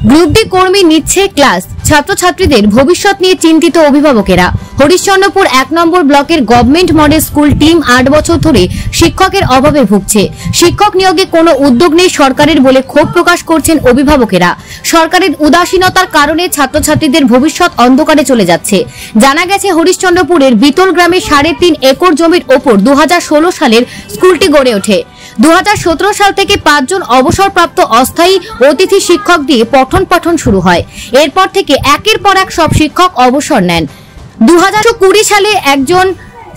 Group D কর্মী নিচ্ছে class, ছাত্রছাত্রীদের ভবিষ্যৎ নিয়ে চিন্তিত অভিভাবকেরা। হরিশ্চন্দ্রপুর ১ নম্বর ব্লকের গভর্নমেন্ট মডেল স্কুল টিম ৮ বছর ধরে শিক্ষকের অভাবে ভুগছে। শিক্ষক নিয়োগে কোনো উদ্যোগ নেই সরকারের বলে ক্ষোভ প্রকাশ করছেন অভিভাবকেরা। সরকারের উদাসীনতার কারণে ছাত্রছাত্রীদের ভবিষ্যৎ অন্ধকারে চলে যাচ্ছে। জানা গেছে হরিশ্চন্দ্রপুরের বিতল গ্রামে ৩.৫ একর জমির ওপর ২০১৬ সালের স্কুলটি গড়ে ওঠে। ২০১৭ সাল থেকে ৫ জন অবসরপ্রাপ্ত অস্থায়ী অতিথি শিক্ষক দিয়ে পঠন পাঠন শুরু হয়। এরপর থেকে একের পর এক সব শিক্ষক অবসর নেন। ২০২০ সালে একজন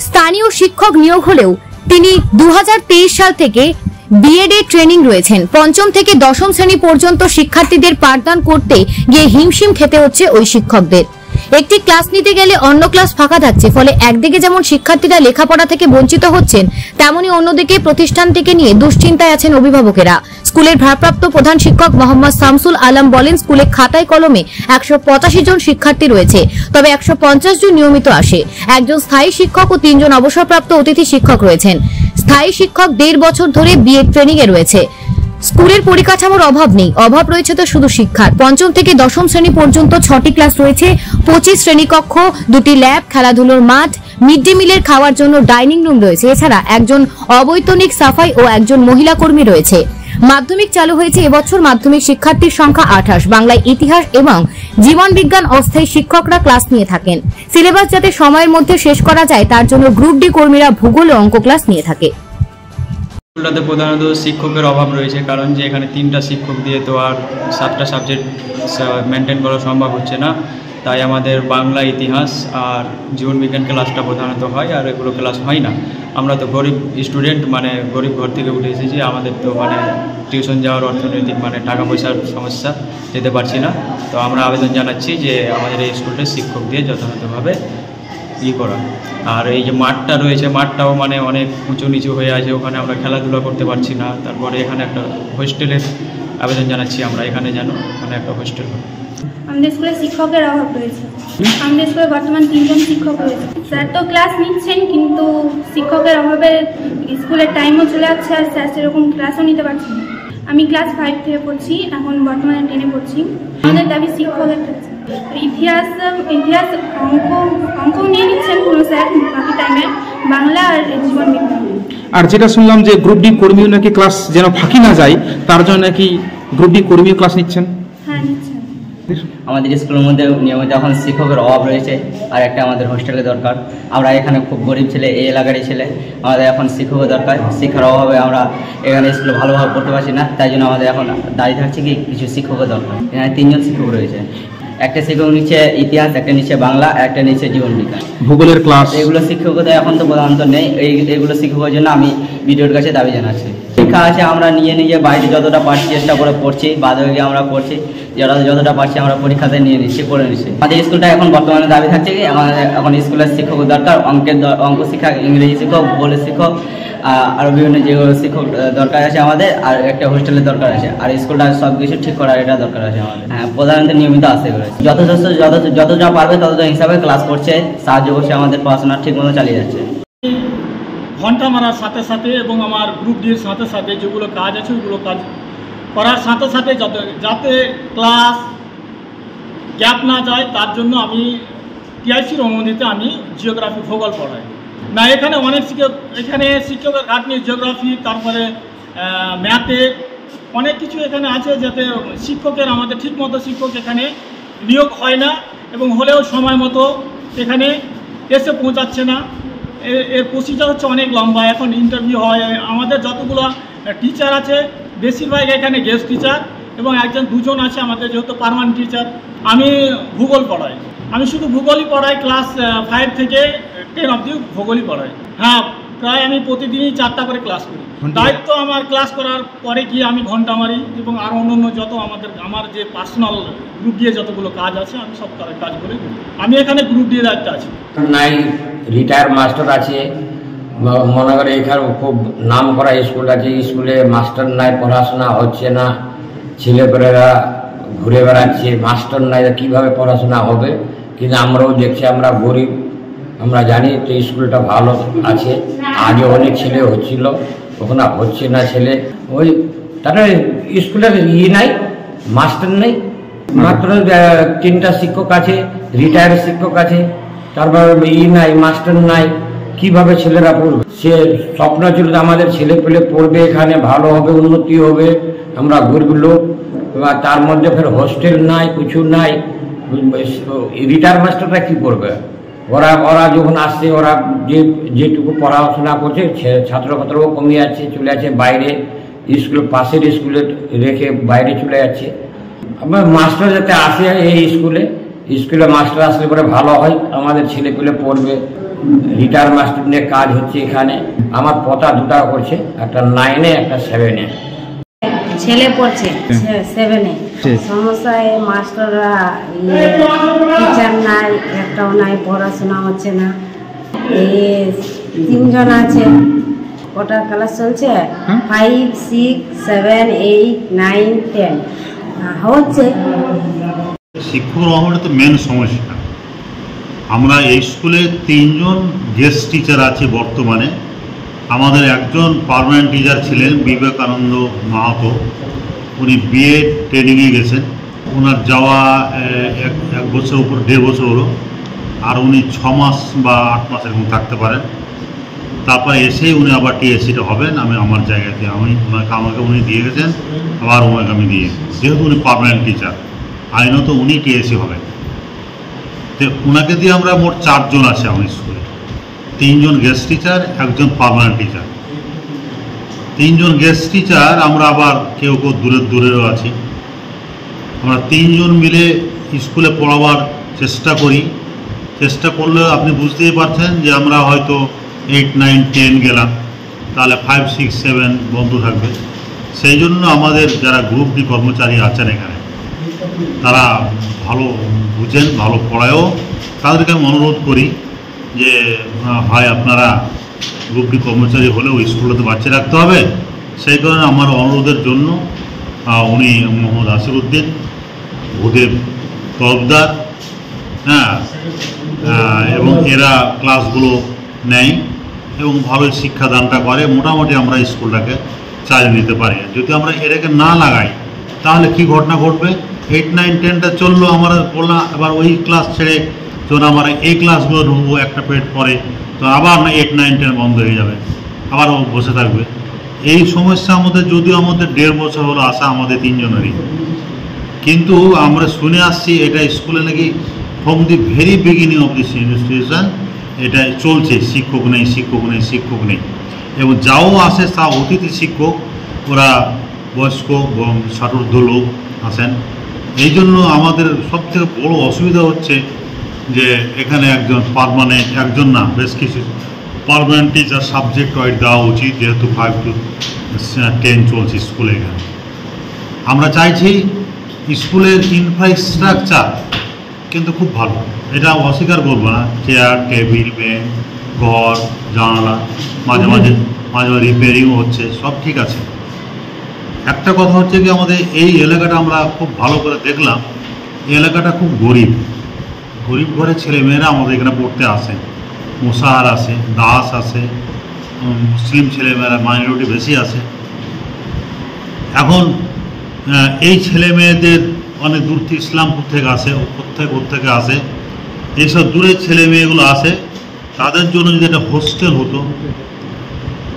স্থানীয় শিক্ষক নিয়োগ হলেও তিনি ২০২৩ সাল থেকে বিএড এর ট্রেনিং রয়েছেন। পঞ্চম থেকে দশম শ্রেণী পর্যন্ত শিক্ষার্থীদের পাঠদান করতে গিয়ে হিমশিম খেতে হচ্ছে ওই শিক্ষকদের। একটি ক্লাস নিতে গেলে অন্য ক্লাস ফাঁকা থাকছে, ফলে একদিকে যেমন শিক্ষার্থীরা লেখাপড়া থেকে বঞ্চিত হচ্ছেন, তেমনি অন্যদিকে প্রতিষ্ঠান থেকে নিয়ে দুশ্চিন্তায় আছেন অভিভাবকেরা। স্কুলের ভারপ্রাপ্ত প্রধান শিক্ষক মোহাম্মদ শামসুল আলম বলেন, স্কুলে খাতায় কলমে ১৮৫ জন শিক্ষার্থী রয়েছে, তবে ১৫০ জন নিয়মিত আসে। একজন স্থায়ী শিক্ষক ও ৩ জন অবসরপ্রাপ্ত অতিথি শিক্ষক রয়েছেন। স্থায়ী শিক্ষক ১.৫ বছর ধরে বিএড ট্রেনিং এ রয়েছে। স্কুলের পরিকাঠামোর অভাব নেই, অভাব রয়েছে তো শুধু শিক্ষার। পঞ্চম থেকে দশম শ্রেণী পর্যন্ত ৬টি ক্লাস রয়েছে, ২৫ শ্রেণীকক্ষ, ২টি ল্যাব, খেলাধুলোর মাঠ, মিড ডে মিলের খাওয়ার জন্য ডাইনিং রুম রয়েছে। এছাড়া একজন অবৈতনিক সাফাই ও একজন মহিলা কর্মী রয়েছে। মাধ্যমিক চালু হয়েছে এবছর। মাধ্যমিক শিক্ষার্থীর সংখ্যা ২৮। বাংলায় ইতিহাস এবং জীবন বিজ্ঞান অস্থায়ী শিক্ষকরা ক্লাস নিয়ে থাকেন। সিলেবাস যাতে সময়ের মধ্যে শেষ করা যায় তার জন্য গ্রুপ ডি কর্মীরা ভূগোল ও অঙ্ক ক্লাস নিয়ে থাকে। স্কুলটাতে প্রধানত শিক্ষকের অভাব রয়েছে, কারণ যে এখানে ৩টা শিক্ষক দিয়ে তো আর 7টা সাবজেক্ট মেনটেন করা সম্ভব হচ্ছে না। তাই আমাদের বাংলা, ইতিহাস আর জীবন বিজ্ঞান ক্লাসটা প্রধানত হয়, আর এগুলো ক্লাস হয় না। আমরা তো গরিব স্টুডেন্ট, মানে গরিব ঘর থেকে উঠে এসেছি। আমাদের তো টিউশন যাওয়ার অর্থনৈতিক টাকা পয়সার সমস্যা, যেতে পারছি না। তো আমরা আবেদন জানাচ্ছি যে আমাদের এই স্কুলটা শিক্ষক দিয়ে যথাযথভাবে করা। আর এই যে মাঠটা রয়েছে, মাঠটাও অনেক উঁচু নিচু হয়ে আছে, ওখানে আমরা খেলাধুলা করতে পারছি না। তারপরে এখানে একটা হোস্টেলের আবেদন জানাচ্ছি আমরা, এখানে যেন একটা হোস্টেল হয়। আমাদের স্কুলে শিক্ষকের অভাব রয়েছে। আমাদের স্কুলে বর্তমান ৩ জন শিক্ষক রয়েছে। স্যার তো ক্লাস নিচ্ছেন, কিন্তু শিক্ষকের অভাবে স্কুলের টাইমও চলে যাচ্ছে, আর স্যার সেরকম ক্লাসও নিতে পারছেন না। আমি ক্লাস 5 থেকে পড়ছি, এখন বর্তমানে 10-এ পড়ছি। আমাদের দাবি শিক্ষকের কাছে। ইতিহাস, অঙ্ক নিয়ে নিচ্ছেন কোনো স্যার, বাকি টাইমে বাংলা আর জীবন বিজ্ঞান। আর যেটা শুনলাম যে গ্রুপ ডি কর্মীও নাকি ক্লাস যেন ফাঁকি না যায়, তার জন্য নাকি গ্রুপ ডি কর্মীও ক্লাস নিচ্ছেন। হ্যাঁ, নিচ্ছেন। আমাদের স্কুলের মধ্যে নিয়মিত এখন শিক্ষকের অভাব রয়েছে, আর একটা আমাদের হোস্টেলের দরকার। আমরা এখানে খুব গরিব ছেলে, এই এলাকারই ছেলে, আমাদের এখন শিক্ষকের দরকার। শিক্ষার অভাবে আমরা এখানে স্কুলে ভালোভাবে পড়তে পারছি না, তাই জন্য আমাদের এখন দাঁড়িয়ে থাকছে কি কিছু শিক্ষকের দরকার। এখানে 3 জন শিক্ষক রয়েছে। একটা শিক্ষক নিচ্ছে ইতিহাস, একটা নিচ্ছে বাংলা, একটা নিচ্ছে জীবন বিজ্ঞান, ভূগোলের ক্লাস। এগুলো শিক্ষকতা এখন তো প্রধানত নেই। এইগুলো শিক্ষকের জন্য আমি ভিডিওর কাছে দাবি জানাচ্ছি। শিক্ষা আছে, আমরা নিজে বাইরে যতটা পারছি চেষ্টা করে পড়ছি, বাদবাকি আমরা পড়ছি, যতটা পারছি আমরা পরীক্ষাতে নিয়ে নিচ্ছি, করে নিচ্ছি। আমাদের স্কুলটা এখন বর্তমানে দাবি থাকছে কি আমাদের এখন স্কুলের শিক্ষক দরকার, অঙ্ক শিক্ষক, ইংরেজি শিক্ষক, ভূগোলের শিক্ষক, আরও বিভিন্ন যেগুলো শিক্ষক দরকার আছে আমাদের, আর একটা হোস্টেলের দরকার আছে, আর স্কুলটা সব কিছু ঠিক করার এটা দরকার আছে আমাদের। হ্যাঁ, প্রধানত নিয়মিত আসতে করেছে, যতটা পারবে ততটা হিসাবে ক্লাস করছে, সাহায্য করছে, আমাদের পড়াশোনা ঠিক মতো চালিয়ে যাচ্ছে। ঘন্টা মারার সাথে সাথে এবং আমার গ্রুপ ডির সাথে সাথে যেগুলো কাজ আছে ওগুলো কাজ করার সাথে সাথে যাতে ক্লাস গ্যাপ না যায়, তার জন্য আমি টিআইসির অনুমোদিতে আমি জিওগ্রাফি, ভূগোল পড়াই না। এখানে অনেক শিক্ষকের ঘাটনি, জিওগ্রাফি, তারপরে ম্যাথে অনেক কিছু এখানে আছে, যাতে শিক্ষকের আমাদের ঠিক মতো শিক্ষক এখানে নিয়োগ হয় না, এবং হলেও সময় মতো এখানে এসে পৌঁছাচ্ছে না। এর প্রসিজার হচ্ছে অনেক লম্বা। এখন ইন্টারভিউ হয়। আমাদের যতগুলো টিচার আছে বেশিরভাগ এখানে গেস্ট টিচার, এবং 1-2 আছে আমাদের যেহেতু পার্মানেন্ট টিচার। আমি ভূগোল পড়াই, আমি শুধু ভূগোলই পড়াই, ক্লাস 5 থেকে 10 অবধি ভূগোলই পড়াই। হ্যাঁ, প্রায় আমি প্রতিদিনই 4টা করে ক্লাস করি। দায়িত্ব আমার ক্লাস করার পরে গিয়ে আমি ঘন্টা মারি, এবং আরও অন্য যত আমার যে পার্সোনাল গ্রুপ দিয়ে যতগুলো কাজ আছে আমি সব কাজগুলোই করি। আমি এখানে গ্রুপ দিয়ে দায়িত্ব আছি। নাই রিটায়ার মাস্টার আছে, মনে করে এখানে খুব নাম করা স্কুল আছে, স্কুলে মাস্টার নাই, পড়াশোনা হচ্ছে না, ছেলেপেলেরা ঘুরে বেড়াচ্ছে, মাস্টার নাই, কীভাবে পড়াশোনা হবে। কিন্তু আমরাও দেখছি, আমরা গরিব, আমরা জানি তো স্কুলটা ভালো আছে, আগে অনেক ছেলে হচ্ছিল, ওখানে হচ্ছে না ছেলে। ওই তাহলে স্কুলের নাই, মাস্টার নেই, মাত্র 3টা শিক্ষক আছে, রিটায়ার্ড শিক্ষক আছে, তারপর নাই, মাস্টার নাই, কিভাবে ছেলেরা পড়বে? সে স্বপ্ন ছিল আমাদের ছেলে পেলে পড়বে, এখানে ভালো হবে, উন্নতি হবে, আমরা গরিব লোক, তার মধ্যে ফের হোস্টেল নাই, কিছু নাই। রিটায়ার মাস্টাররা কি করবে? ওরা যখন আসছে, ওরা যেটুকু পড়াশোনা করছে, ছাত্রছাত্রীও কমে যাচ্ছে, চলে যাচ্ছে বাইরে, স্কুল পাশের স্কুলে রেখে বাইরে চলে যাচ্ছে। আমার মাস্টার যাতে আসে এই স্কুলে মাস্টার আসলে পরে ভালো হয়, আমাদের ছেলেপুলে পড়বে। রিটায়ার মাস্টার নিয়ে কাজ হচ্ছে এখানে। আমার পোতা 2টা করছে, একটা 9-এ একটা 7-এ। ছেলে পড়ছে 7-এ। সমস্যায় মাস্টাররা টিচার নাই, একটাও নাই, পড়াশোনা হচ্ছে না। এই 3 জন আছে। কটা ক্লাস চলছে? 5, 6, 7, 8, 9, 10 হচ্ছে। শিক্ষক অভাবটা তো মেন সমস্যা। আমরা এই স্কুলে 3 জন গেস্ট টিচার আছে বর্তমানে। আমাদের একজন পার্মানেন্ট টিচার ছিলেন বিবেকানন্দ মাহাতো, উনি বিএড ট্রেনিংয়ে গেছেন। ওনার যাওয়া 1 বছর উপর 1.5 বছর হলো, আর উনি 6 মাস বা 8 মাস এরকম থাকতে পারেন। তারপরে এসেই উনি আবার টিএসসিটা হবেন। আমি আমার জায়গাতে আমাকে উনি দিয়ে গেছেন, আবার ওনাকে আমি দিয়ে, যেহেতু উনি পার্মানেন্ট টিচার, আইনত উনি টিএসসি হবেন। তো ওনাকে দিয়ে আমরা মোট 4 জন আছে আমার স্কুলে। 3 জন গেস্ট টিচার, একজন পার্মানেন্ট টিচার। 3 জন গেস্ট টিচার, আমরা আবার কেউ দূরেরও আছি। আমরা 3 জন মিলে স্কুলে পড়াবার চেষ্টা করি। চেষ্টা করলে আপনি বুঝতেই পারছেন যে আমরা হয়তো 8, 9, 10 গেলাম, তাহলে 5, 6, 7 বন্ধ থাকবে। সেই জন্য আমাদের যারা গ্রুপ ডি কর্মচারী আছেন এখানে, তারা ভালো বুঝেন, ভালো পড়ায়ও। তাদেরকে আমি অনুরোধ করি যে হয় আপনারা গ্রুপ ডি কর্মচারী হলেও স্কুলে তো বাচ্চা রাখতে হবে। সেই কারণে আমার অনুরোধের জন্য উনি মোহাম্মদ আসিরউদ্দিন, ভূদেব তরফদার, এবং এরা ক্লাসগুলো নেয় এবং ভালোই শিক্ষাদানটা করে। মোটামুটি আমরা স্কুলটাকে চালিয়ে নিতে পারি। যদি আমরা এটাকে না লাগাই তাহলে কি ঘটনা ঘটবে? 8, 9, 10টা চললো, আমরা বললাম এবার ওই ক্লাস ছেড়ে যখন আমরা এই ক্লাসগুলো ঢুকবো একটা পেট পরে, তো আবার 8, 9, 10 বন্ধ হয়ে যাবে, আবার ও বসে থাকবে। এই সমস্যা আমাদের, যদিও আমাদের 1.5 বছর হলো আসা আমাদের 3 জনেরই, কিন্তু আমরা শুনে আসছি এটা স্কুলে নাকি from the very beginning of this institution এটা চলছে, শিক্ষক নেই, শিক্ষক নেই, শিক্ষক নেই। এবং যাও আসে তা অতিথি শিক্ষক, ওরা বয়স্ক ষাটোর্ধ্ব লোক আসেন। এই জন্য আমাদের সবথেকে বড় অসুবিধা হচ্ছে যে এখানে একজন পার্মানেন্ট, একজন না বেশ কিছু পার্মানেন্ট টিচার সাবজেক্ট ওয়াইজ দেওয়া উচিত, যেহেতু 5 to 10 চলছে স্কুলে এখানে। আমরা চাইছি স্কুলের ইনফ্রাস্ট্রাকচার কিন্তু খুব ভালো, এটা অস্বীকার করবো না। চেয়ার, টেবিল, বেঞ্চ, ঘর, জানালা, মাঝে মাঝে রিপেয়ারিংও হচ্ছে, সব ঠিক আছে। একটা কথা হচ্ছে কি, আমাদের এই এলাকাটা আমরা খুব ভালো করে দেখলাম, এই এলাকাটা খুব গরিব ঘরের ছেলেমেয়েরা আমাদের এখানে পড়তে আসে। মোসাহার আসে, দাস আসে, মুসলিম ছেলেমেয়েরা মাইনরিটি বেশি আসে। এখন এই ছেলে মেয়েদের অনেক দূর থেকে, ইসলামপুর থেকে আসে, থেকে আসে, এইসব দূরের ছেলে মেয়েগুলো আসে। তাদের জন্য যদি একটা হোস্টেল হতো,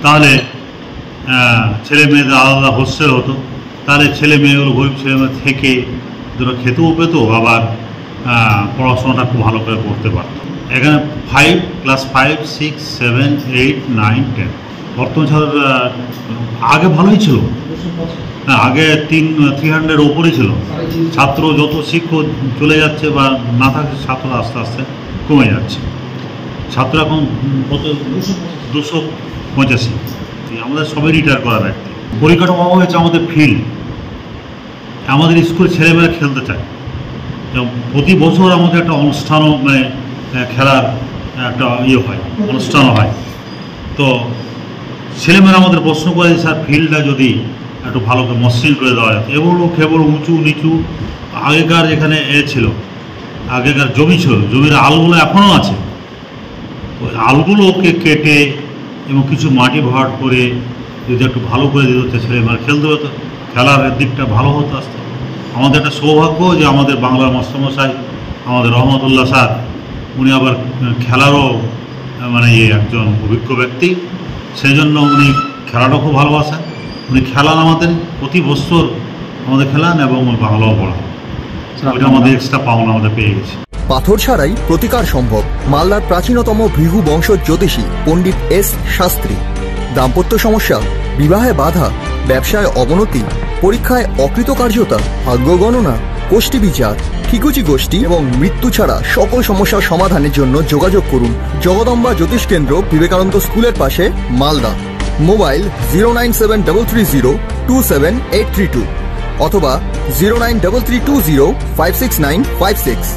তাহলে ছেলে মেয়েদের আলাদা হোস্টেল হতো, তাহলে ছেলে মেয়েগুলো, গরিব ছেলে মেয়ে থেকে দুটো খেতেও পেত, আবার পড়াশোনাটা খুব ভালো করে করতে পারত। এখানে ক্লাস 5, 6, 7, 8, 9, 10 বর্তমান ছাত্র আগে ভালোই ছিল। হ্যাঁ, আগে 300 ওপরই ছিল। ছাত্র যত শিক্ষক চলে যাচ্ছে বা না থাকছে, ছাত্র আস্তে আস্তে কমে যাচ্ছে। ছাত্র এখন কত? 285। আমাদের সবাই রিটায়ার করার ব্যক্তি। পরিকাঠামো হয়েছে আমাদের ফিল্ড, আমাদের স্কুলের ছেলেমেয়েরা খেলতে চায়। প্রতি বছর আমাদের একটা অনুষ্ঠানও, মানে খেলার একটা হয়, অনুষ্ঠানও হয়। তো ছেলেমেয়েরা আমাদের প্রশ্ন করে, স্যার ফিল্ডটা যদি একটু ভালো করে মসৃণ করে দেওয়া যায়। এগুলো কেবল উঁচু নিচু, আগেকার এখানে ছিল, আগেকার জমি ছিল, জমির আলগুলো এখনও আছে। ওই আলগুলোকে কেটে এবং কিছু মাটি ভরাট করে যদি একটু ভালো করে দিতে হচ্ছে, ছেলেমেয়েরা খেলতে হতো, খেলার দিকটা ভালো হতো আসতে। আমাদের একটা সৌভাগ্য যে আমাদের বাংলার মাস্টারমশাই আমাদের রহমতুল্লাহ স্যার, উনি আবার খেলারও মানে একজন অভিজ্ঞ ব্যক্তি, সেই জন্য উনি খেলাটাও খুব ভালোবাসেন। উনি খেলান আমাদের প্রতি বছর আমাদের খেলান এবং বাংলাও পড়ান। ওইটা আমাদের এক্সট্রা পাওনা আমাদের পেয়ে গেছি। পাথর ছাড়াই প্রতিকার সম্ভব। মালদার প্রাচীনতম ভৃগু বংশ জ্যোতিষী পণ্ডিত এস শাস্ত্রী। দাম্পত্য সমস্যা, বিবাহে বাধা, ব্যবসায় অবনতি, পরীক্ষায় অকৃতকার্যতা, ভাগ্য গণনা, গোষ্ঠী বিচার, ঠিকুচি গোষ্ঠী এবং মৃত্যু ছাড়া সকল সমস্যার সমাধানের জন্য যোগাযোগ করুন জগদম্বা জ্যোতিষ কেন্দ্র, বিবেকানন্দ স্কুলের পাশে, মালদা। মোবাইল 09733027832 অথবা 09332056956।